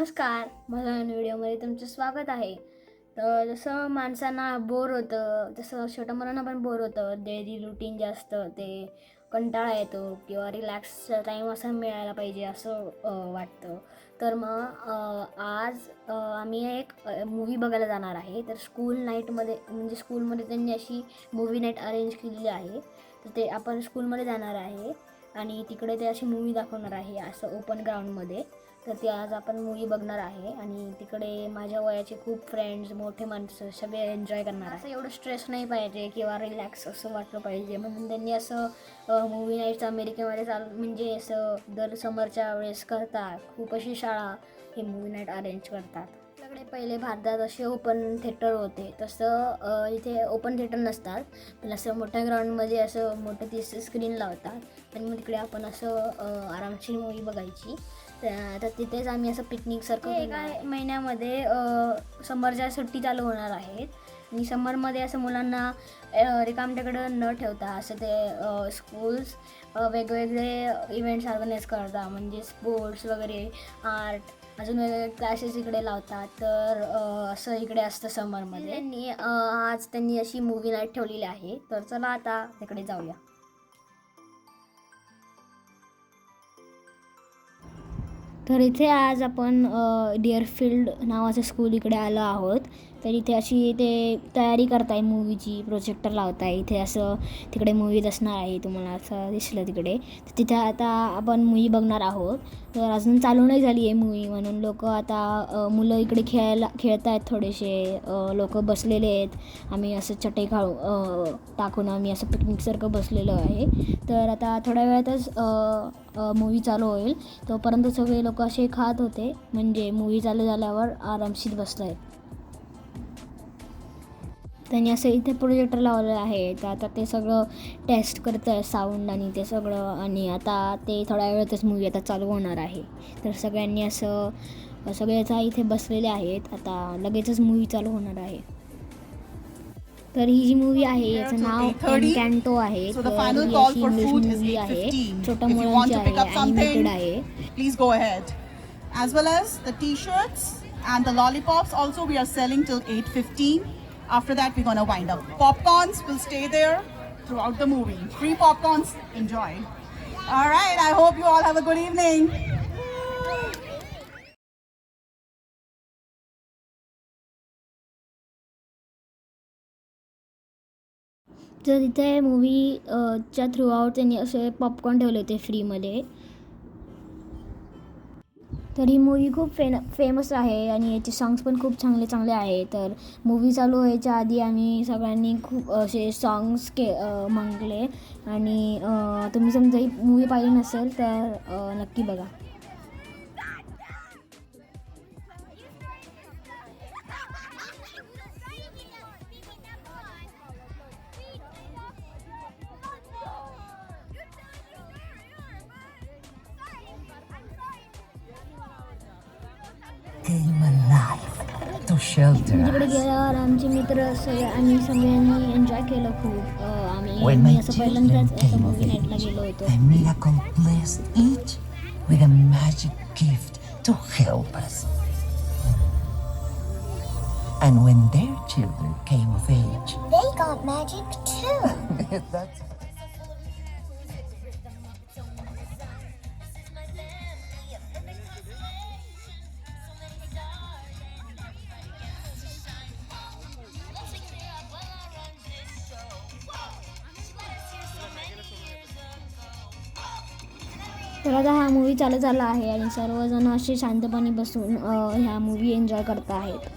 नमस्कार, माझ्या व्हिडिओमध्ये तुमचं स्वागत आहे. तर जसं माणसांना बोर होतं, तसं छोट्या मुलांना पण बोर होतं. डेली रुटीन जे असतं ते कंटाळा येतो किंवा रिलॅक्सचा टाईम असा मिळायला पाहिजे असं वाटतं. तर मग आज आम्ही एक मूव्ही बघायला जाणार आहे. तर स्कूल नाईटमध्ये म्हणजे स्कूलमध्ये त्यांनी अशी मूव्ही नाईट अरेंज केलेली आहे. तर ते आपण स्कूलमध्ये जाणार आहे आणि तिकडे ते अशी मूव्ही दाखवणार आहे असं ओपन ग्राउंडमध्ये. तर ती आज आपण मूव्ही बघणार आहे आणि तिकडे माझ्या वयाचे खूप फ्रेंड्स, मोठे माणसं सगळे एन्जॉय करणार आहे. असं एवढं स्ट्रेस नाही पाहिजे किंवा रिलॅक्स असं वाटलं पाहिजे म्हणून त्यांनी असं मूव्ही नाईट्स अमेरिकेमध्ये म्हणजे असं दर समरच्या वेळेस करतात. खूप अशी शाळा हे मूव्ही नाईट अरेंज करतात. आपल्याकडे पहिले भारतात असे ओपन थिएटर होते, तसं इथे ओपन थिएटर नसतात, पण असं मोठ्या ग्राउंडमध्ये असं मोठं ती स्क्रीन लावतात आणि मग तिकडे आपण असं आरामशीर मूव्ही बघायची. तर तिथेच आम्ही असं पिकनिकसारखं एका महिन्यामध्ये समरच्या सुट्टी चालू होणार आहेत आणि समरमध्ये असं मुलांना रिकामटेकडं न ठेवता असं ते स्कूल्स वेगवेगळे इव्हेंट्स ऑर्गनाईज करतात, म्हणजे स्पोर्ट्स वगैरे, आर्ट, अजून वेगवेगळे क्लासेस इकडे लावतात. तर असं इकडे असतं समरमध्ये. आज त्यांनी अशी मूव्ही नाईट ठेवलेली आहे, तर चला आता तिकडे जाऊया. तर इथे आज आपण डिअरफील्ड नावाचं स्कूल इकडे आलो आहोत. तर इथे अशी ते तयारी करताय मूवीची, प्रोजेक्टर लावताय. इथे असं तिकडे मूवीज असणार आहे, तुम्हाला असं दिसलं तिकडे. तर तिथे आता आपण मूवी बघणार आहोत. तर अजून चालू नाही झाली आहे मूवी, म्हणून लोक आता मुलं इकडे खेळत आहेत थोडेसे. लोक बसलेले आहेत. आम्ही असं चटई टाकून आम्ही असं पिकनिकसारखं बसलेलो आहे. तर आता थोड्या वेळातच मूवी चालू होईल. तोपर्यंत सगळे लोक असे खात होते, म्हणजे मूवी चालू झाल्यावर आरामशीर बसले आहेत. त्यांनी असं इथे प्रोजेक्टर लावलेलं आहे. तर आता ते सगळं टेस्ट करत आहे, साऊंड आणि ते सगळं. आणि आता ते थोड्या वेळातच मूवी आता चालू होणार आहे. तर सगळ्यांनी असं सगळेच इथे बसलेले आहेत. आता लगेचच मूवी चालू होणार आहे. तर ही जी मूवी आहे याचं नाव एनकॅन्टो आहे. तर ही अशी इंग्लिश मूवी आहे, छोट्या मुलांची आहे, ॲनिमेटेड आहे. Please go ahead. As well as the t-shirts and the lollipops also we are selling till 8:15. After that we're going to wind up. Popcorns will stay there throughout the movie. Free popcorns, enjoy. All right, I hope you all have a good evening. तर तिथे मूवीच्या throughout त्यांनी असे popcorn ठेवले होते फ्रीमध्ये. तर ही movie खूप famous आहे आणि याचे सॉंग्स पण खूप चांगले चांगले आहे. तर मूवी चालू व्हायच्या आधी आम्ही सगळ्यांनी खूप असे सॉंग्स म्हटले. आणि तुम्ही समजा ही मूवी पाहिली नसेल तर नक्की बघा. Came alive to shelter तिकडे us. गेल्यावर आमचे मित्र आम्ही सगळ्यांनी एन्जॉय केलं खूप. When my आम्ही असं children पहिल्यांदाच came मूवी of नाईटला age, गेलो होतो. a miracle blessed each with a magic gift to help us. And when their children came of age, They got magic too. that's तर आता हा मूवी चालू झाला आहे आणि सर्वजण असे शांतपणे बसून ह्या मूवी एन्जॉय करत आहेत.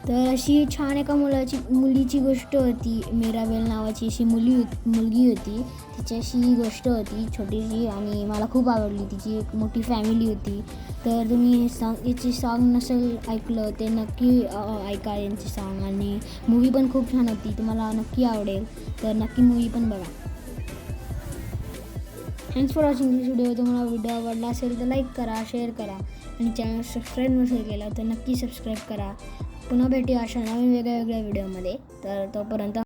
तर अशी छान एका मुलीची गोष्ट होती. मीराबेल नावाची अशी मुलगी होती. तिच्याशी ही गोष्ट होती छोटीशी आणि मला खूप आवडली. तिची एक मोठी फॅमिली होती. तर तुम्ही याची सॉन्ग नसेल ऐकलं ते नक्की ऐका यांची सॉन्ग. आणि मूवी पण खूप छान होती. तुम्हाला नक्की आवडेल तर नक्की मूवी पण बघा. Thanks for watching this video. तुम्हाला व्हिडिओ आवडला असेल तर लाईक करा, शेअर करा आणि चॅनल सबस्क्राईब नसेल केला तर नक्की सबस्क्राईब करा. पुन्हा भेटूया अशा नवीन वेगळ्या व्हिडिओमध्ये. तर तोपर्यंत